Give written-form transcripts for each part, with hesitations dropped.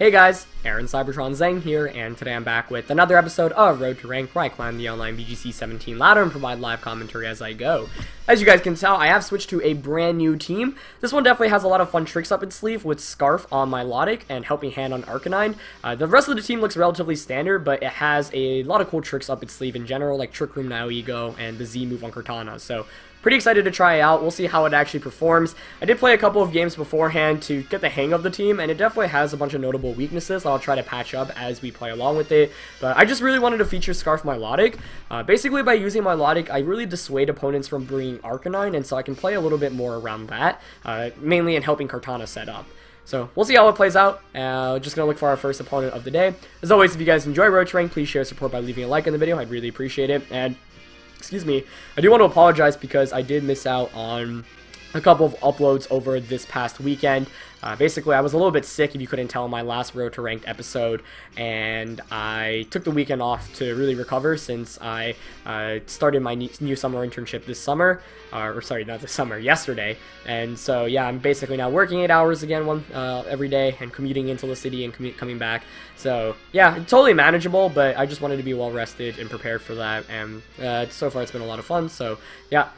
Hey guys, Aaron Cybertron Zeng here, and today I'm back with another episode of Road to Rank, where I climb the online VGC 17 ladder and provide live commentary as I go. As you guys can tell, I have switched to a brand new team. This one definitely has a lot of fun tricks up its sleeve with Scarf on Milotic and Helping Hand on Arcanine. The rest of the team looks relatively standard, but it has a lot of cool tricks up its sleeve in general, like Room Nihilego and the Z move on Kartana. So pretty excited to try it out. We'll see how it actually performs. I did play a couple of games beforehand to get the hang of the team, and it definitely has a bunch of notable weaknesses that I'll try to patch up as we play along with it. But I just really wanted to feature Scarf Milotic. Basically, by using Milotic, I really dissuade opponents from bringing Arcanine, and so I can play a little bit more around that, mainly in helping Kartana set up. So we'll see how it plays out. Just gonna look for our first opponent of the day. As always, if you guys enjoy Road to Rank, please share support by leaving a like in the video. I'd really appreciate it. And excuse me, I do want to apologize because I did miss out on a couple of uploads over this past weekend. Basically, I was a little bit sick, if you couldn't tell, in my last Road to Ranked episode, and I took the weekend off to really recover since I started my new summer internship this summer, or sorry, not this summer, yesterday. And so, yeah, I'm basically now working 8 hours again every day and commuting into the city and coming back. So, yeah, totally manageable, but I just wanted to be well rested and prepared for that, and so far it's been a lot of fun, so, yeah.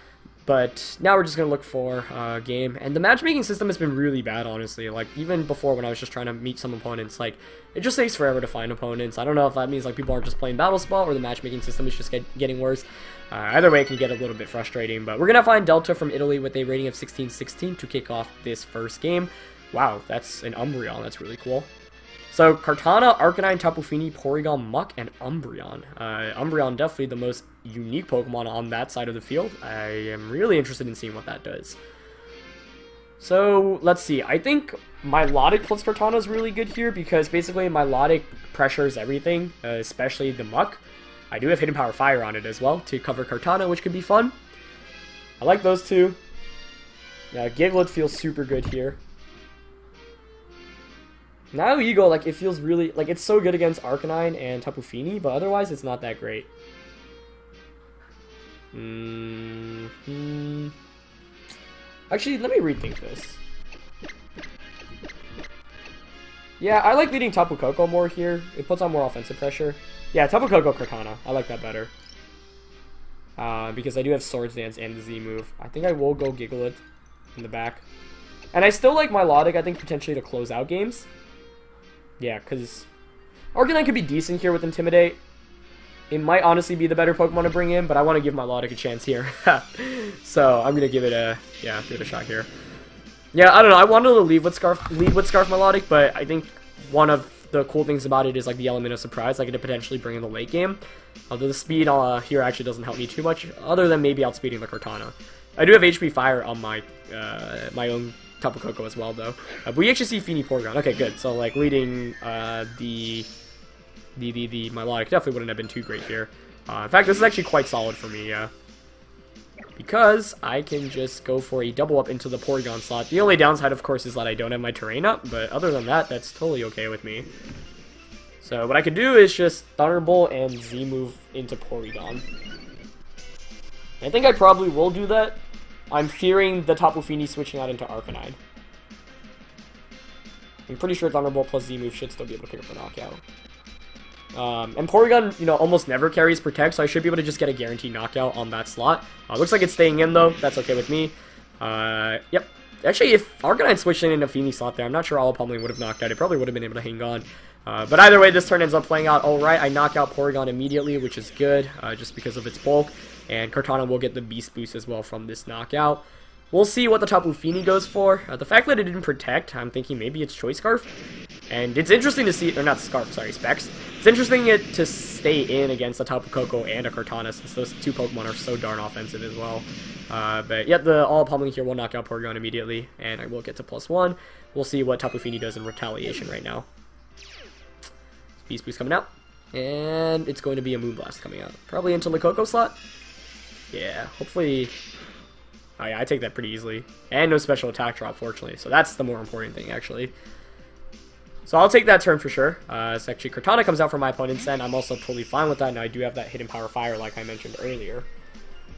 But now we're just going to look for a game, and the matchmaking system has been really bad, honestly. Like, even before when I was just trying to meet some opponents, like, it just takes forever to find opponents. I don't know if that means, like, people aren't just playing Battle Spot, or the matchmaking system is just getting worse. Either way, it can get a little bit frustrating, but we're going to find Delta from Italy with a rating of 16-16 to kick off this first game. Wow, that's an Umbreon. That's really cool. So, Kartana, Arcanine, Tapu Fini, Porygon, Muk, and Umbreon. Umbreon definitely the most unique Pokemon on that side of the field. I am really interested in seeing what that does. So, let's see. I think Milotic plus Kartana is really good here because basically Milotic pressures everything, especially the Muk. I do have Hidden Power Fire on it as well to cover Kartana, which could be fun. I like those two. Gigalith feels super good here. Nihilego, like, it feels really, like, it's so good against Arcanine and Tapu Fini, but otherwise it's not that great. Actually, let me rethink this. Yeah, I like leading Tapu Koko more here. It puts on more offensive pressure. Yeah, Tapu Koko Kartana. I like that better. Because I do have Swords Dance and the Z move. I think I will go Gigalith in the back. And I still like Milotic, I think, potentially to close out games. Yeah, because Arcanine could be decent here with Intimidate. It might honestly be the better Pokemon to bring in, but I want to give Milotic a chance here. So I'm gonna give it a shot here. Yeah, I don't know. I wanted to lead with Scarf Milotic, but I think one of the cool things about it is like the element of surprise. I could potentially bring in the late game. Although the speed here actually doesn't help me too much, other than maybe outspeeding the Kartana. I do have HP Fire on my my own Tapu Koko as well, though. But we actually see Fini Porygon. Okay, good. So, like, leading the Milotic definitely wouldn't have been too great here. In fact, this is actually quite solid for me, yeah. Because I can just go for a double up into the Porygon slot. The only downside, of course, is that I don't have my terrain up, but other than that, that's totally okay with me. So, what I could do is just Thunderbolt and Z-move into Porygon. I think I probably will do that. I'm fearing the Tapu Fini switching out into Arcanine. I'm pretty sure Thunderbolt plus Z-move should still be able to pick up the knockout. And Porygon, you know, almost never carries Protect, so I should be able to just get a guaranteed knockout on that slot. Looks like it's staying in, though. That's okay with me. Yep. Actually, if Arcanine switched in into Fini slot there, I'm not sure all pummeling would have knocked out. It probably would have been able to hang on. But either way, this turn ends up playing out alright. I knock out Porygon immediately, which is good, just because of its bulk. And Kartana will get the Beast Boost as well from this knockout. We'll see what the Tapu Fini goes for. The fact that it didn't Protect, I'm thinking maybe it's Choice Scarf. And it's interesting to see, or not Scarf, sorry, Specs. It's interesting to stay in against a Tapu Koko and a Kartana, since those two Pokemon are so darn offensive as well. But yeah, the all pummeling here will knock out Porygon immediately, and I will get to +1. We'll see what Tapu Fini does in retaliation right now. Beast Boost coming out, and it's going to be a Moonblast coming out. Probably into the Koko slot. Yeah, hopefully. Oh yeah, I take that pretty easily. And no special attack drop, fortunately. So that's the more important thing, actually. So I'll take that turn for sure. So actually, Kartana comes out for my opponent's end. I'm also totally fine with that. And I do have that Hidden Power Fire, like I mentioned earlier.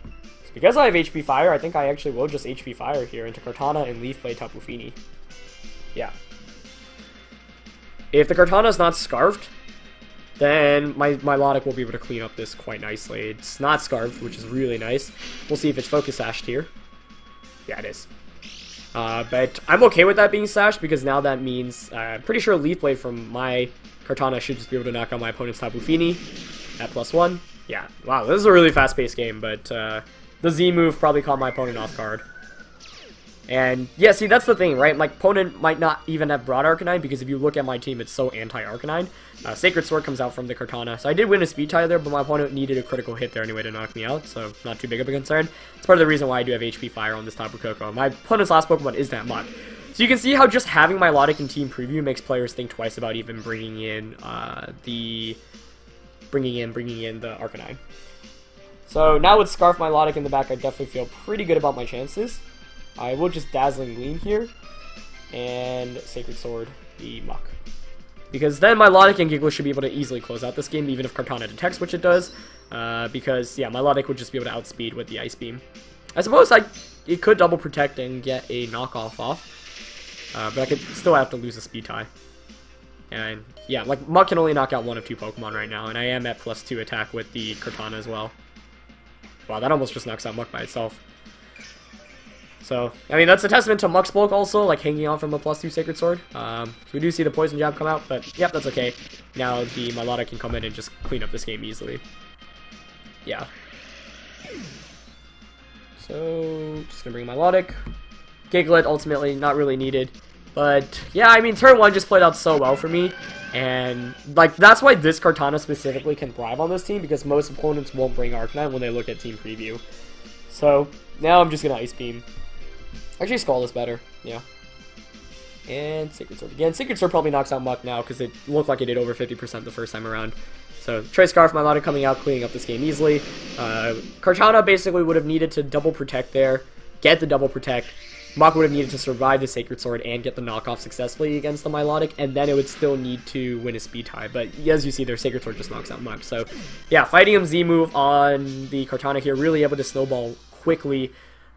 So because I have HP Fire, I think I actually will just HP Fire here into Kartana and Leaf Play Tapu Fini. Yeah. If the Kartana is not scarfed, then my Milotic will be able to clean up this quite nicely. It's not scarfed, which is really nice. We'll see if it's focus sashed here. Yeah, it is. But I'm okay with that being sashed, because now that means I'm pretty sure Leaf Blade from my Kartana should just be able to knock out my opponent's Tapu Fini at +1. Yeah, wow, this is a really fast-paced game, but the Z move probably caught my opponent off guard. And yeah, see, that's the thing, right? My opponent might not even have brought Arcanine, because if you look at my team, it's so anti-Arcanine. Sacred Sword comes out from the Kartana, so I did win a speed tie there, but my opponent needed a critical hit there anyway to knock me out, so not too big of a concern. It's part of the reason why I do have HP Fire on this Tapu Koko. My opponent's last Pokemon is that Muck. So you can see how just having Milotic in Team Preview makes players think twice about even bringing in the Arcanine. So now with Scarf Milotic in the back, I definitely feel pretty good about my chances. I will just Dazzling Gleam here, and Sacred Sword the Muck. Because then Milotic and Giggler should be able to easily close out this game, even if Kartana detects, which it does. Because, yeah, Milotic would just be able to outspeed with the Ice Beam. I suppose it could double protect and get a knockoff off, but I could still have to lose a speed tie. And, yeah, like, Muck can only knock out 1 of 2 Pokemon right now, and I am at +2 attack with the Kartana as well. Wow, that almost just knocks out Muck by itself. So, I mean, that's a testament to Muck's bulk also, like hanging on from a +2 Sacred Sword. So we do see the Poison Jab come out, but yep, that's okay. Now the Milotic can come in and just clean up this game easily. Yeah. So, just gonna bring Milotic. Giglet, ultimately, not really needed. But, yeah, I mean, turn 1 just played out so well for me. And, like, that's why this Kartana specifically can thrive on this team, because most opponents won't bring Arcanine when they look at Team Preview. So, now I'm just gonna Ice Beam. Actually, Scald is better, yeah. And Sacred Sword again. Sacred Sword probably knocks out Muck now, because it looked like it did over 50% the first time around. So, Trey Scarf Milotic coming out, cleaning up this game easily. Kartana basically would have needed to double protect there, get the double protect. Muck would have needed to survive the Sacred Sword and get the knockoff successfully against the Milotic, and then it would still need to win a speed tie. But as you see, their Sacred Sword just knocks out Muck. So, yeah, Fighting Z move on the Kartana here, really able to snowball quickly,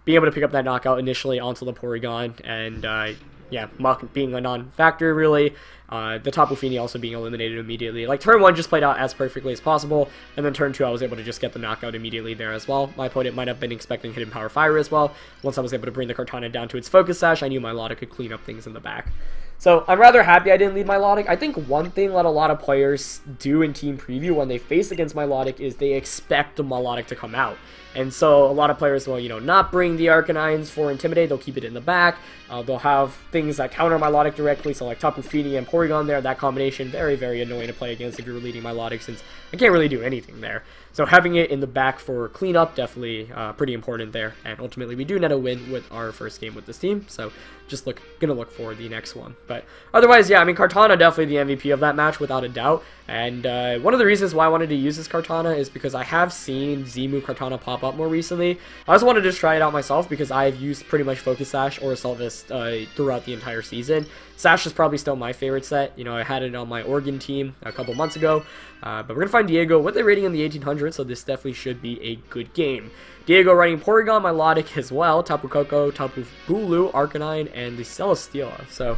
be able to pick up that knockout initially onto the Porygon, and yeah, Muck being a non-factor really, the Tapu Fini also being eliminated immediately. Like, turn 1 just played out as perfectly as possible, and then turn 2 I was able to just get the knockout immediately there as well. My opponent might have been expecting Hidden Power Fire as well. Once I was able to bring the Kartana down to its Focus Sash, I knew Milotic could clean up things in the back. So, I'm rather happy I didn't lead Milotic. I think one thing that a lot of players do in Team Preview when they face against Milotic is they expect the Milotic to come out. And so, a lot of players will, you know, not bring the Arcanines for Intimidate, they'll keep it in the back. They'll have things that counter Milotic directly, so like Tapu Fini and Porygon there, that combination, very, very annoying to play against if you're leading Milotic, since I can't really do anything there. So having it in the back for cleanup, definitely pretty important there. And ultimately, we do net a win with our first game with this team, so just gonna look for the next one. But otherwise, yeah, I mean, Kartana definitely the MVP of that match, without a doubt. And one of the reasons why I wanted to use this Kartana is because I have seen Z-Move Kartana pop up more recently. I also wanted to try it out myself because I've used pretty much Focus Sash or Assault Vest throughout the entire season. Sash is probably still my favorite set. You know, I had it on my Oregon team a couple months ago. But we're going to find Diego with a rating in the 1800s, so this definitely should be a good game. Diego running Porygon, Milotic as well, Tapu Koko, Tapu Bulu, Arcanine, and the Celesteela. So,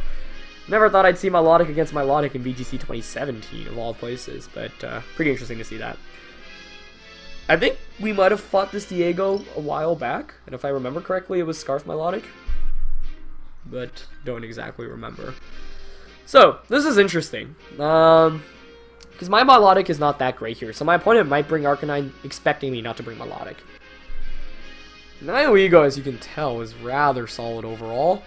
never thought I'd see Milotic against Milotic in VGC 2017, of all places, but pretty interesting to see that. I think we might have fought this Diego a while back, and if I remember correctly, it was Scarf Milotic, but don't exactly remember. So, this is interesting. Because my Milotic is not that great here, so my opponent might bring Arcanine expecting me not to bring Milotic. Nihilego, as you can tell, is rather solid overall.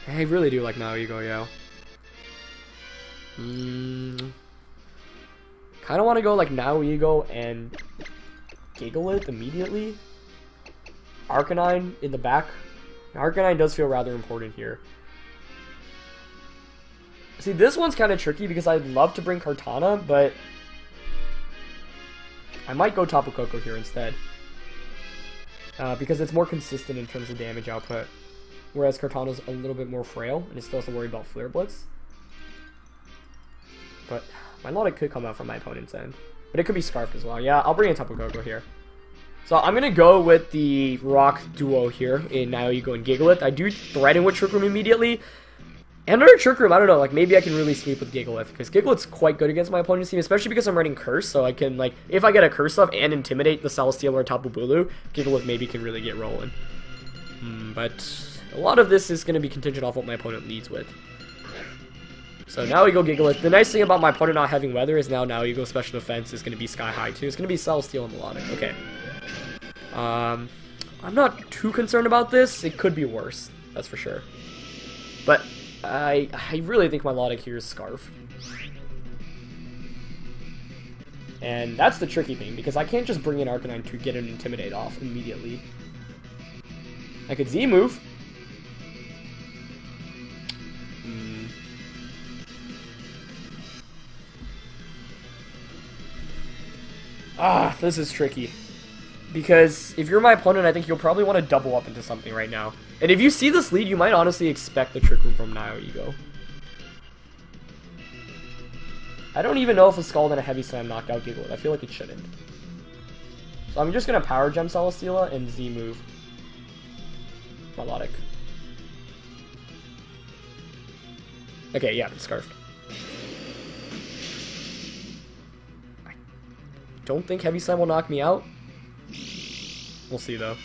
I really do like Nihilego, yeah. Kind of want to go like Nihilego and Gigalith immediately. Arcanine in the back. Arcanine does feel rather important here. See, this one's kind of tricky because I'd love to bring Kartana, but I might go Tapu Koko here instead. Because it's more consistent in terms of damage output. Whereas Kartana's a little bit more frail, and it still has to worry about Flare Blitz. But my Milotic could come out from my opponent's end. But it could be Scarfed as well. Yeah, I'll bring in Tapu Koko here. So I'm going to go with the Rock duo here in Nihilego and Gigalith. I do threaten with Trick Room immediately. And under Trick Room, I don't know, like, maybe I can really sweep with Gigalith, because Gigalith's quite good against my opponent's team, especially because I'm running Curse, so I can, like, if I get a Curse off and Intimidate the Celesteela or Tapu Bulu, Gigalith maybe can really get rolling. But a lot of this is going to be contingent off what my opponent leads with. So now we go Gigalith. The nice thing about my opponent not having Weather is now you go Special Defense is going to be Sky High, too. It's going to be Celesteela and Milotic. Okay. I'm not too concerned about this. It could be worse, that's for sure. But I really think my Milotic here is Scarf. And that's the tricky thing, because I can't just bring in Arcanine to get an Intimidate off immediately. I could Z-move. This is tricky. Because if you're my opponent, I think you'll probably want to double up into something right now. And if you see this lead, you might honestly expect the Trick Room from Nihilego. I don't even know if a Scald and a Heavy Slam knocked out Gigalith. I feel like it shouldn't. So I'm just going to Power Gem Celesteela and Z-move Milotic. Okay, yeah, it's Scarfed. I don't think Heavy Slam will knock me out. We'll see, though.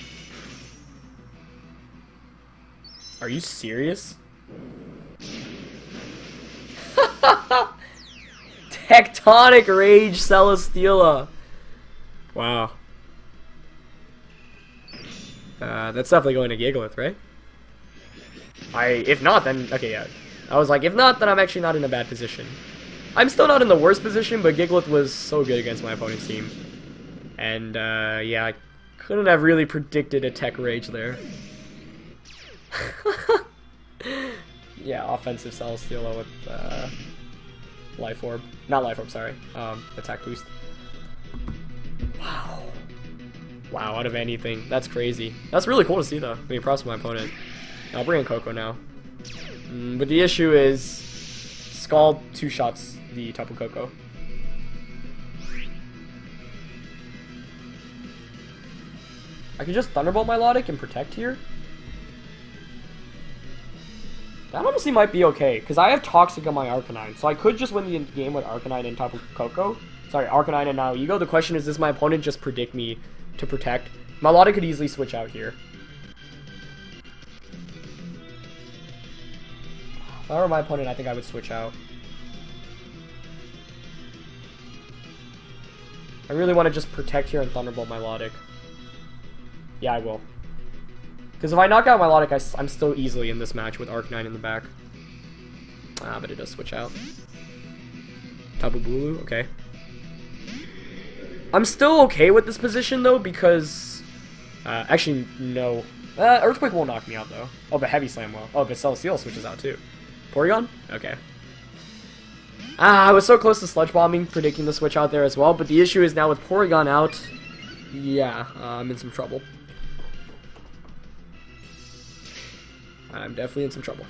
Are you serious? Tectonic Rage Celesteela. Wow. That's definitely going to Gigalith, right? If not, then... Okay, yeah. I was like, if not, then I'm actually not in a bad position. I'm still not in the worst position, but Gigalith was so good against my opponent's team. And, yeah, I couldn't have really predicted a Tech Rage there. Yeah, offensive Celesteela with, Life Orb. Not Life Orb, sorry. Attack Boost. Wow. Wow, out of anything. That's crazy. That's really cool to see, though. I mean, props to my opponent. I'll bring in Coco now. But the issue is... Scald two-shots the Tapu Koko. I could just Thunderbolt Milotic and Protect here. That honestly might be okay, because I have Toxic on my Arcanine, so I could just win the game with Arcanine and Tapu Koko. Sorry, Arcanine and Nihilego. The question is, does my opponent just predict me to Protect? Milotic could easily switch out here. If I were my opponent, I think I would switch out. I really want to just Protect here and Thunderbolt Milotic. Yeah, I will. Because if I knock out Milotic, I'm still easily in this match with Arcanine in the back. But it does switch out. Tapu Bulu, okay. I'm still okay with this position, though, because... actually, no. Earthquake won't knock me out, though. Oh, but Heavy Slam will. Oh, but Celesteela switches out, too. Porygon? Okay. I was so close to Sludge Bombing, predicting the switch out there as well, but the issue is now with Porygon out, yeah, I'm in some trouble. I'm definitely in some trouble.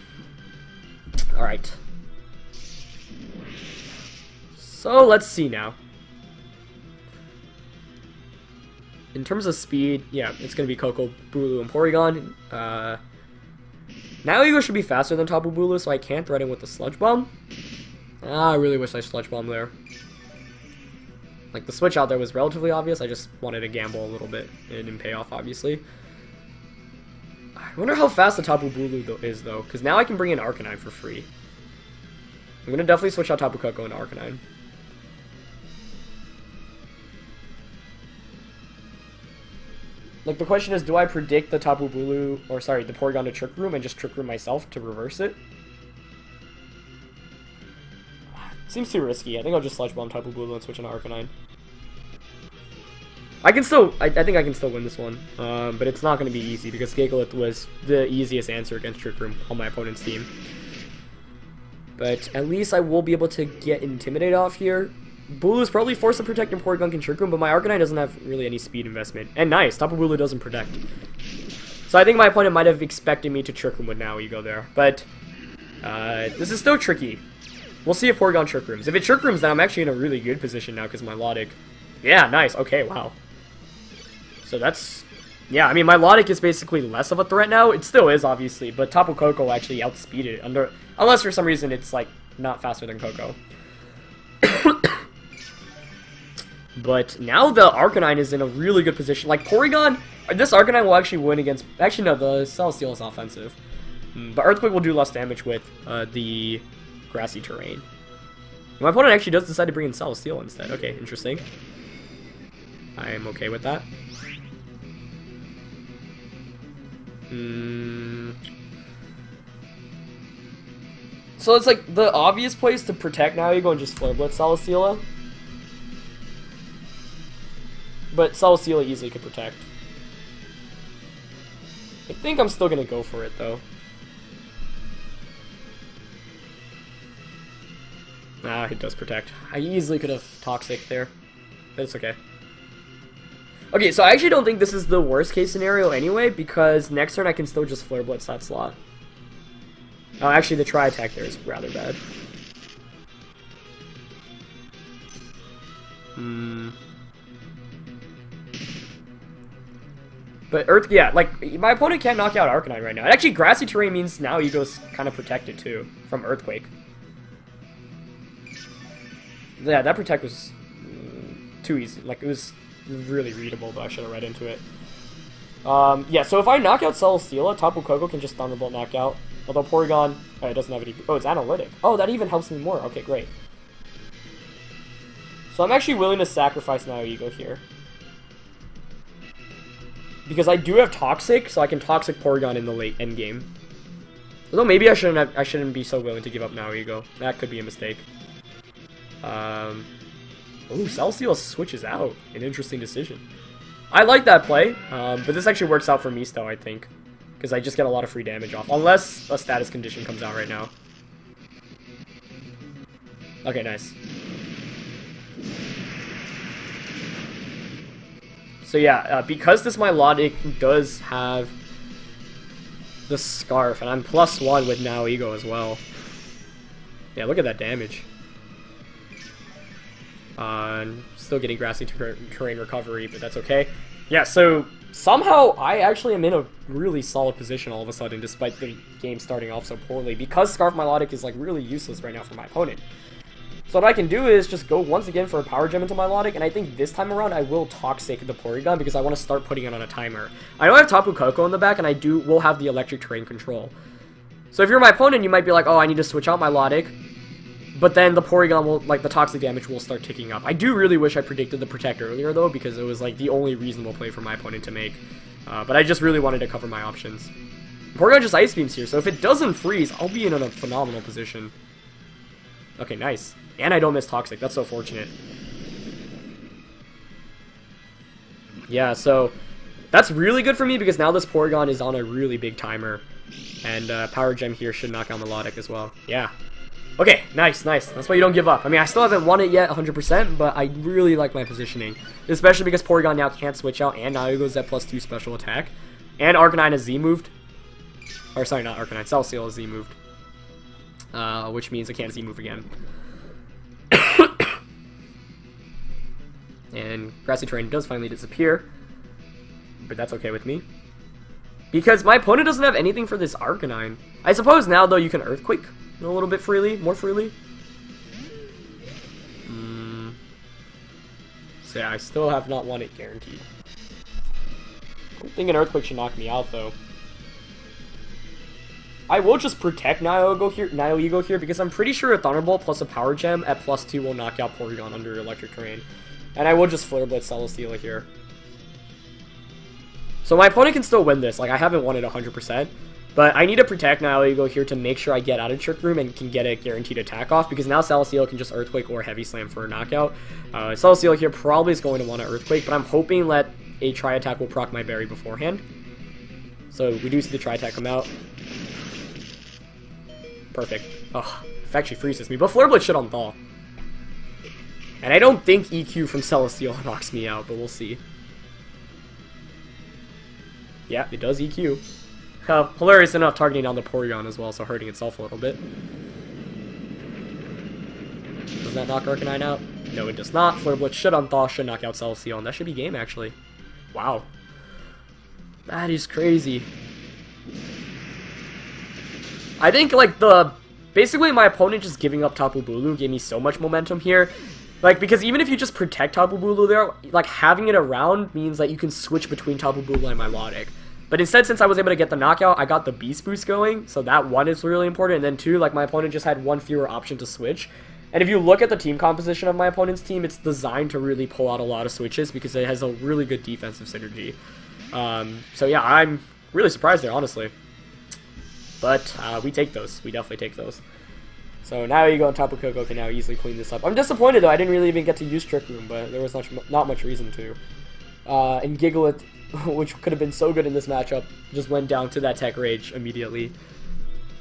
Alright. So, let's see now. In terms of speed, yeah, it's going to be Coco, Bulu, and Porygon. Nihilego should be faster than Tapu Bulu, so I can't threaten with the Sludge Bomb. I really wish I Sludge Bomb there. Like, the switch out there was relatively obvious, I just wanted to gamble a little bit. It didn't pay off, obviously. I wonder how fast the Tapu Bulu is, though, because now I can bring in Arcanine for free. I'm going to definitely switch out Tapu Koko and Arcanine. Like, the question is, do I predict the Tapu Bulu, or sorry, the Porygon to Trick Room and just Trick Room myself to reverse it? Seems too risky. I think I'll just Sludge Bomb Tapu Bulu and switch into Arcanine. I can still, I think I can still win this one, but it's not going to be easy because Gigalith was the easiest answer against Trick Room on my opponent's team. But at least I will be able to get Intimidate off here. Bulu's probably forced to protect and Porygon can Trick Room, but my Arcanine doesn't have really any speed investment. And nice, Tapu Bulu doesn't protect. So I think my opponent might have expected me to Trick Room with Nihilego there, but this is still tricky. We'll see if Porygon Trick Rooms. If it Trick Rooms, then I'm actually in a really good position now because my Milotic. Yeah, nice. Okay, wow. So that's Yeah, I mean, Milotic is basically less of a threat now. It still is, obviously, but Tapu Koko actually outspeeded it, unless for some reason it's, like, not faster than Koko. But now the Arcanine is in a really good position. Like, Porygon, this Arcanine will actually win against... Actually, no, the Celesteal is offensive. But Earthquake will do less damage with the grassy terrain. My opponent actually does decide to bring in Celesteal instead. Okay, interesting. I am okay with that. So it's like the obvious place to protect now you go and just Flare Blitz Celesteela. But Celesteela easily could protect. I think I'm still gonna go for it though. Ah, it does protect. I easily could have Toxic there. But it's okay. Okay, so I actually don't think this is the worst case scenario anyway, because next turn I can still just Flare Blitz that slot. Oh, actually the Tri-Attack there is rather bad. But Earth, yeah, like, my opponent can't knock out Arcanine right now. And actually, Grassy Terrain means now Ego's kind of protected too, from Earthquake. Yeah, that Protect was too easy. Like, it was really readable, but I should have read into it. Yeah, so if I knock out Celesteela, Tapu Koko can just Thunderbolt knockout. Although Porygon, it doesn't have any... Oh, it's Analytic. Oh, that even helps me more. Okay, great. So I'm actually willing to sacrifice now Ego here. Because I do have Toxic, so I can Toxic Porygon in the late end game. Although maybe I shouldn't be so willing to give up now Ego. That could be a mistake. Ooh, Celesteal switches out. An interesting decision. I like that play, but this actually works out for Misto, I think. Because I just get a lot of free damage off. Unless a status condition comes out right now. Okay, nice. So yeah, because this Milotic does have the Scarf, and I'm +1 with now Ego as well. Yeah, look at that damage. Still getting Grassy Terrain recovery, but that's okay. Yeah, so somehow I actually am in a really solid position all of a sudden, despite the game starting off so poorly, because Scarf Milotic is like really useless right now for my opponent. So what I can do is just go once again for a Power Gem into Milotic, and I think this time around I will Toxic the Porygon because I want to start putting it on a timer. I know I have Tapu Koko in the back, and I will have the Electric Terrain control. So if you're my opponent, you might be like, oh, I need to switch out Milotic. But then the Porygon will, like, the Toxic damage will start ticking up. I do really wish I predicted the Protect earlier, though, because it was, like, the only reasonable play for my opponent to make. But I just really wanted to cover my options. Porygon just Ice Beams here, so if it doesn't freeze, I'll be in a phenomenal position. Okay, nice. And I don't miss Toxic. That's so fortunate. Yeah, so that's really good for me, because now this Porygon is on a really big timer. And Power Gem here should knock out Milotic as well. Yeah. Okay, nice, nice. That's why you don't give up. I mean, I still haven't won it yet 100%, but I really like my positioning. Especially because Porygon now can't switch out, and now he goes at +2 special attack. And Arcanine has Z-moved. Or, sorry, not Arcanine. Celesteal has Z-moved. Which means I can't Z-move again. And Grassy Terrain does finally disappear. But that's okay with me. Because my opponent doesn't have anything for this Arcanine. I suppose now, though, you can Earthquake a little bit freely, more freely. So yeah, I still have not won it guaranteed. I don't think an Earthquake should knock me out, though. I will just protect Nihilego here, because I'm pretty sure a Thunderbolt plus a Power Gem at +2 will knock out Porygon under Electric Terrain. And I will just Flare Blitz Celesteela here. So my opponent can still win this. Like, I haven't won it 100%. But I need to protect Nihilego here to make sure I get out of Trick Room and can get a guaranteed attack off, because now Celesteela can just Earthquake or Heavy Slam for a knockout. Celesteela here probably is going to want to Earthquake, but I'm hoping that a Tri-Attack will proc my Berry beforehand. So we do see the Tri-Attack come out. Perfect. Oh, it actually freezes me, but Flare Blitz should unthaw. And I don't think EQ from Celesteela knocks me out, but we'll see. Yeah, it does EQ. Hilarious enough, targeting down the Porygon as well, so hurting itself a little bit. Does that knock Arcanine out? No, it does not. Flare Blitz should unthaw, should knock out Celesteela, and that should be game, actually. Wow. That is crazy. I think, like, basically my opponent just giving up Tapu Bulu gave me so much momentum here. Like, because even if you just protect Tapu Bulu there, like, having it around means that you can switch between Tapu Bulu and Milotic. But instead, since I was able to get the knockout, I got the Beast Boost going, so that one is really important. And then two, like, my opponent just had one fewer option to switch. And if you look at the team composition of my opponent's team, it's designed to really pull out a lot of switches because it has a really good defensive synergy. So yeah, I'm really surprised there, honestly. But we take those. We definitely take those. So now you go on Tapu Koko can now easily clean this up. I'm disappointed though. I didn't really even get to use Trick Room, but there was not much reason to. And Gigalith, which could have been so good in this matchup, just went down to that Tech Rage immediately.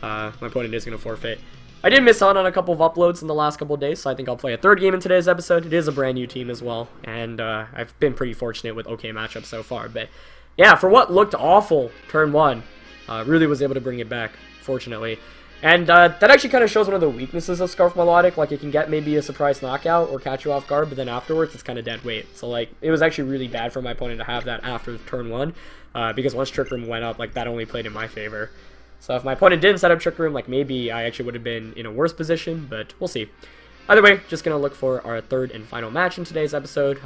My opponent is going to forfeit. I did miss out on a couple of uploads in the last couple of days, so I think I'll play a third game in today's episode. It is a brand new team as well, and I've been pretty fortunate with okay matchups so far. But yeah, for what looked awful turn one, really was able to bring it back, fortunately. And that actually kind of shows one of the weaknesses of Scarf Milotic. Like, it can get maybe a surprise knockout or catch you off guard, but then afterwards it's kind of dead weight. So, like, it was actually really bad for my opponent to have that after turn one, because once Trick Room went up, like, that only played in my favor. So if my opponent didn't set up Trick Room, like, maybe I actually would have been in a worse position, but we'll see. Either way, just going to look for our third and final match in today's episode.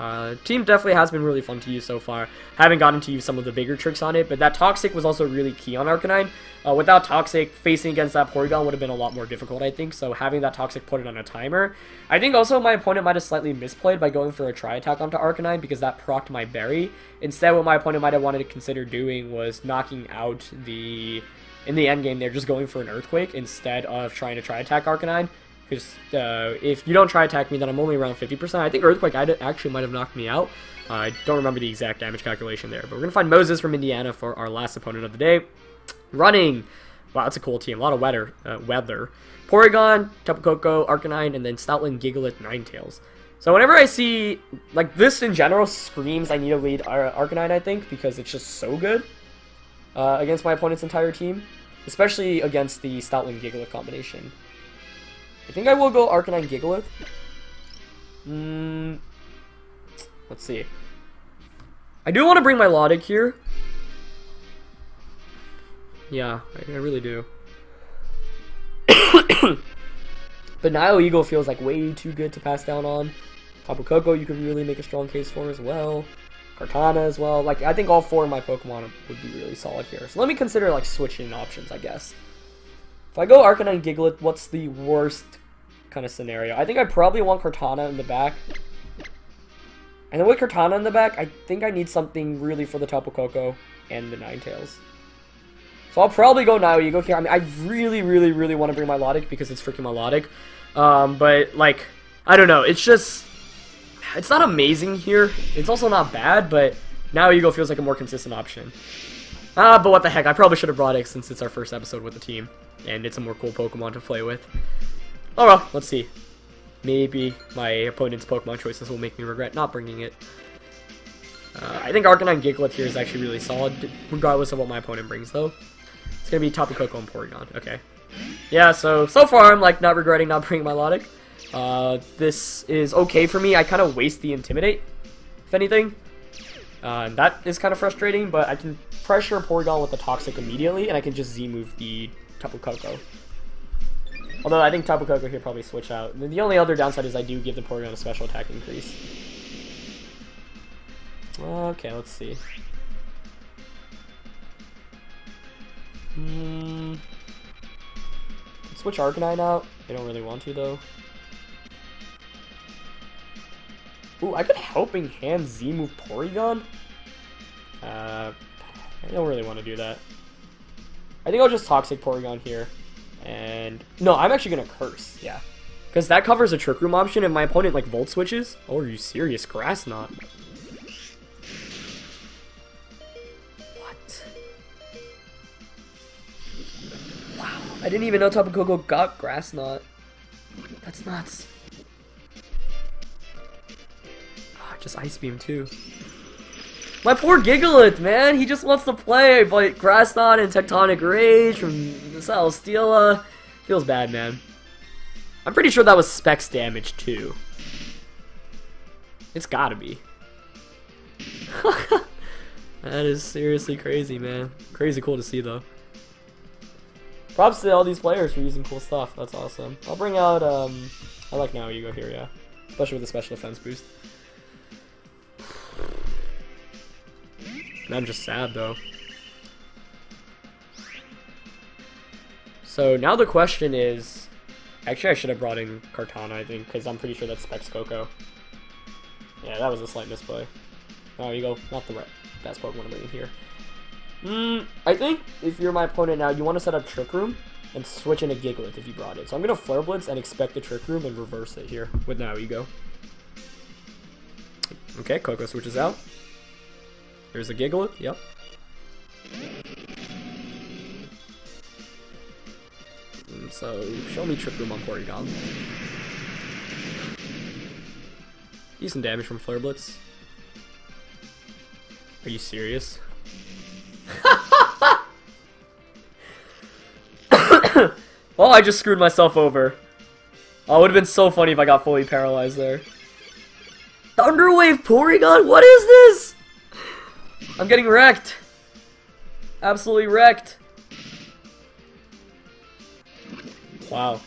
Team definitely has been really fun to use so far. Haven't gotten to use some of the bigger tricks on it, but that Toxic was also really key on Arcanine. Without Toxic, facing against that Porygon would have been a lot more difficult, I think, so having that Toxic put it on a timer. I think also my opponent might have slightly misplayed by going for a Tri-Attack onto Arcanine because that procced my Berry. Instead, what my opponent might have wanted to consider doing was knocking out the... In the end game, they're just going for an Earthquake instead of trying to Tri-Attack Arcanine. Because if you don't Tri-Attack me, then I'm only around 50%. I think Earthquake actually might have knocked me out. I don't remember the exact damage calculation there. But we're going to find Moses from Indiana for our last opponent of the day. Running. Wow, that's a cool team. A lot of weather. Porygon, Tapu Koko, Arcanine, and then Stoutland, Gigalith, Ninetales. So whenever I see... Like, this in general screams I need to lead Arcanine, I think, because it's just so good. Against my opponent's entire team, especially against the Stoutland Gigalith combination. I think I will go Arcanine Gigalith. Let's see. I do want to bring my Milotic here. Yeah, I really do. But Nihilego feels like way too good to pass down on. Tapu Koko you could really make a strong case for as well. Kartana as well. Like, I think all four of my Pokemon would be really solid here. So let me consider, like, switching options, I guess. If I go Arcanine Gigalith, what's the worst kind of scenario? I think I probably want Kartana in the back. And then with Kartana in the back, I think I need something really for the Tapu Koko and the Ninetales. So I'll probably go Nihilego here. I mean, I really, really, really want to bring my Milotic because it's freaking Milotic. But, like, I don't know. It's just... It's not amazing here. It's also not bad, but Nihilego feels like a more consistent option. But what the heck, I probably should have brought it since it's our first episode with the team. And it's a more cool Pokemon to play with. Oh well, let's see. Maybe my opponent's Pokemon choices will make me regret not bringing it. I think Arcanine Gigalith here is actually really solid, regardless of what my opponent brings, though. It's going to be Tapu Koko and Porygon. Okay. Yeah, so far I'm, like, not regretting not bringing my Milotic. This is okay for me. I kind of waste the Intimidate, if anything. That is kind of frustrating, but I can pressure Porygon with the Toxic immediately, and I can just Z-move the Tapu Koko. Although I think Tapu Koko here probably switch out. And the only other downside is I do give the Porygon a special attack increase. Okay, let's see. Switch Arcanine out. I don't really want to, though. Ooh, I could Helping Hand Z-move Porygon? I don't really want to do that. I think I'll just Toxic Porygon here. And... No, I'm actually going to Curse, yeah. Because that covers a Trick Room option if my opponent, like, Volt Switches. Oh, are you serious? Grass Knot. What? Wow, I didn't even know Tapu Koko got Grass Knot. That's nuts. Just Ice Beam too. My poor Gigalith, man. He just wants to play, but Grass Knot and Tectonic Rage from Celesteela feels bad, man. I'm pretty sure that was Specs damage too. It's gotta be. That is seriously crazy, man. Crazy cool to see, though. Props to all these players for using cool stuff. That's awesome. I'll bring out, I like Now You Go here, yeah. Especially with the special defense boost. And I'm just sad, though. So now the question is... Actually, I should have brought in Kartana, I think, because I'm pretty sure that's Specs Coco. Yeah, that was a slight misplay. Now you go. Not the best Pokemon I'm bringing here. I think if you're my opponent now, you want to set up Trick Room and switch in a Gigalith if you brought it. So I'm going to Flare Blitz and expect the Trick Room and reverse it here with Now You Go. Okay, Coco switches out. There's a Gigalith, yep. So, show me Trick Room on Porygon. Decent damage from Flare Blitz. Are you serious? Well, I just screwed myself over. Oh, it would have been so funny if I got fully paralyzed there. Thunder Wave Porygon? What is this? I'm getting wrecked. Absolutely wrecked. Wow.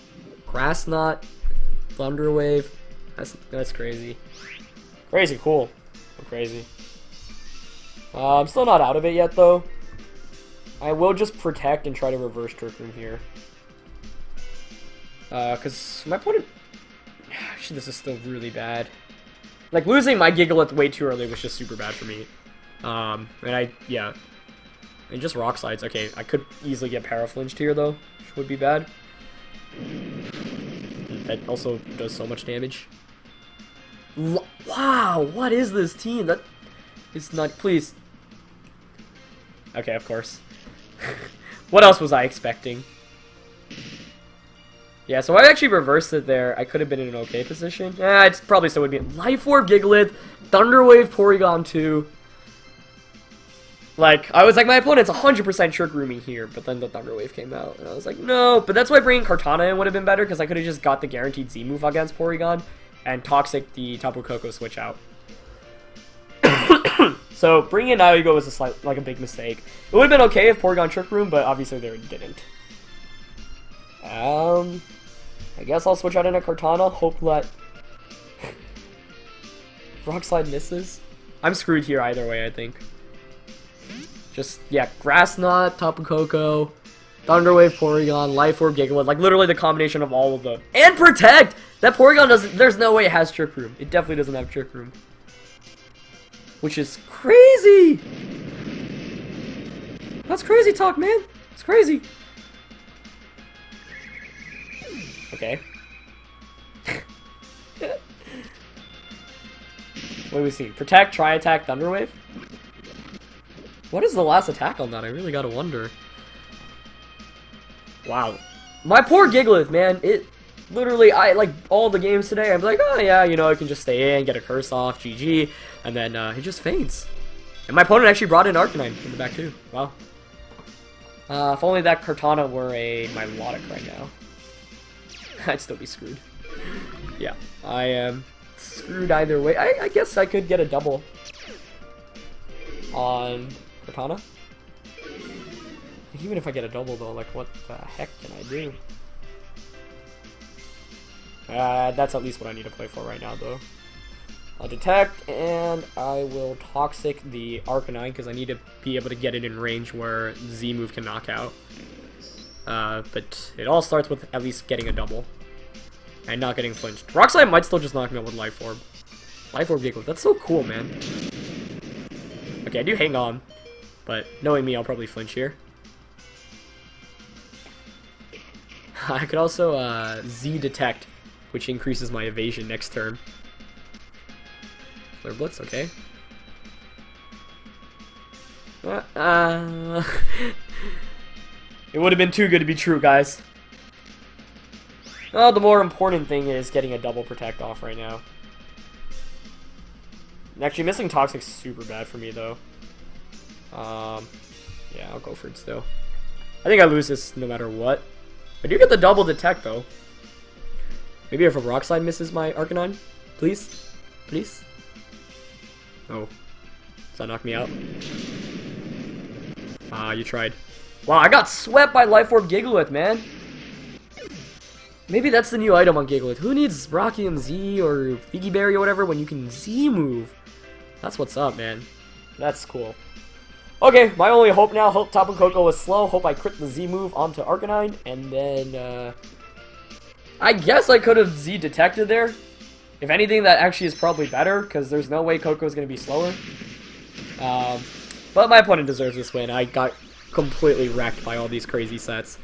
Grass Knot, Thunder Wave. That's crazy. Crazy cool. Crazy. I'm still not out of it yet, though. I will just protect and try to reverse Trick Room here. Because my opponent... Actually, this is still really bad. Like, losing my Gigalith way too early was just super bad for me. Yeah. And just Rock Slides. Okay, I could easily get Paraflinched here, though. Which would be bad. That also does so much damage. Wow, what is this team? That is not... Please. Okay, of course. What else was I expecting? Yeah, so I actually reversed it there. I could have been in an okay position. Yeah, it's probably still would be. Life Orb Gigalith, Thunder Wave Porygon 2. Like, I was like, my opponent's 100% Trick Rooming here, but then the Thunder Wave came out, and I was like, no. But that's why bringing Kartana in would have been better, because I could have just got the guaranteed Z move against Porygon, and Toxic the Tapu Koko switch out. So, bringing in Now You Go was a big mistake. It would have been okay if Porygon Trick Room, but obviously they didn't. I guess I'll switch out into Kartana, hope that Rock Slide misses. I'm screwed here either way, I think. Just, yeah, Grass Knot, Tapu Koko, Thunder Wave Porygon, Life Orb Gigalith, like literally the combination of all of them. And Protect! That Porygon doesn't, there's no way it has Trick Room. It definitely doesn't have Trick Room. Which is crazy! That's crazy talk, man. It's crazy. Okay. What do we see? Protect, Tri-Attack, Thunder Wave? What is the last attack on that? I really gotta wonder. Wow. My poor Gigalith, man. It literally, like, all the games today, I'm like, oh yeah, you know, I can just stay in, get a curse off, GG. And then, it just faints. And my opponent actually brought in Arcanine in the back, too. Wow. If only that Kartana were a Milotic right now. I'd still be screwed. Yeah, I am screwed either way. I guess I could get a double on Kartana. Even if I get a double, though, like, what the heck can I do? That's at least what I need to play for right now, though. I'll Detect, and I will Toxic the Arcanine, because I need to be able to get it in range where Z-move can knock out. But it all starts with at least getting a double. And not getting flinched. Rock Slide might still just knock me out with Life Orb. Life Orb Gigalith. That's so cool, man. Okay, I do hang on. But knowing me, I'll probably flinch here. I could also Z-Detect, which increases my evasion next turn. Flare Blitz, okay. It would have been too good to be true, guys. Oh, the more important thing is getting a double Protect off right now. Actually, missing Toxic's super bad for me, though. Yeah, I'll go for it still. I think I lose this no matter what. I do get the double Detect, though. Maybe if a Rock Slide misses my Arcanine? Please? Please? Oh. Does that knock me out? Ah, you tried. Wow, I got swept by Life Orb Gigalith, man. Maybe that's the new item on Gigalith. Who needs Rocky and Z or Figgy Berry or whatever when you can Z move? That's what's up, man. That's cool. Okay, my only hope now, hope Tapu Koko was slow, hope I crit the Z move onto Arcanine, and then, I guess I could have Z detected there. If anything, that actually is probably better, because there's no way Koko's going to be slower. But my opponent deserves this win. I got completely wrecked by all these crazy sets.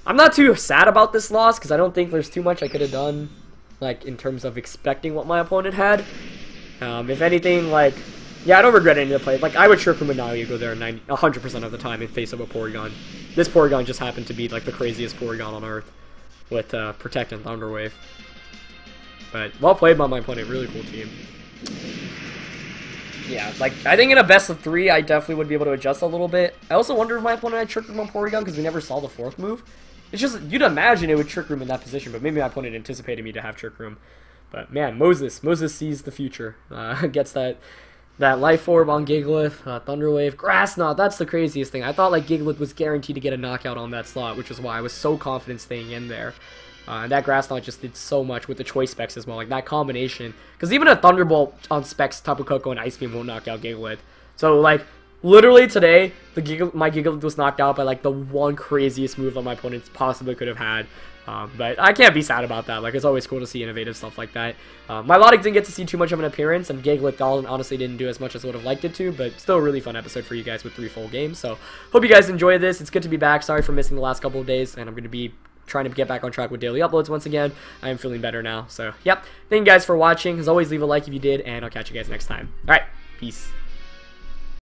I'm not too sad about this loss, because I don't think there's too much I could have done, like, in terms of expecting what my opponent had. If anything, like, yeah, I don't regret any of the play. Like, I would Trick Room and Nihilego there 100% of the time in face of a Porygon. This Porygon just happened to be, like, the craziest Porygon on Earth with Protect and Thunder Wave. But, well played by my opponent. Really cool team. Yeah, like, I think in a best of 3, I definitely would be able to adjust a little bit. I also wonder if my opponent had Trick Room on Porygon, because we never saw the 4th move. It's just, you'd imagine it would Trick Room in that position, but maybe my opponent anticipated me to have Trick Room. But, man, Moses sees the future. Gets that Life Orb on Gigalith, Thunder Wave, Grass Knot. That's the craziest thing. I thought, like, Gigalith was guaranteed to get a knockout on that slot, which is why I was so confident staying in there. That Grass Knot just did so much with the choice specs as well, like that combination. Because even a Thunderbolt on specs, Tapu Koko and Ice Beam won't knock out Gigalith. So, like, literally today, my Gigalith was knocked out by, like, the one craziest move that my opponent possibly could have had. But I can't be sad about that. Like, it's always cool to see innovative stuff like that. Milotic didn't get to see too much of an appearance, and Gigalith honestly didn't do as much as I would have liked it to, but still a really fun episode for you guys with 3 full games. So, hope you guys enjoyed this. It's good to be back. Sorry for missing the last couple of days, and I'm going to be trying to get back on track with daily uploads once again. I am feeling better now. So, yep. Thank you guys for watching. As always, leave a like if you did, and I'll catch you guys next time. Alright, peace.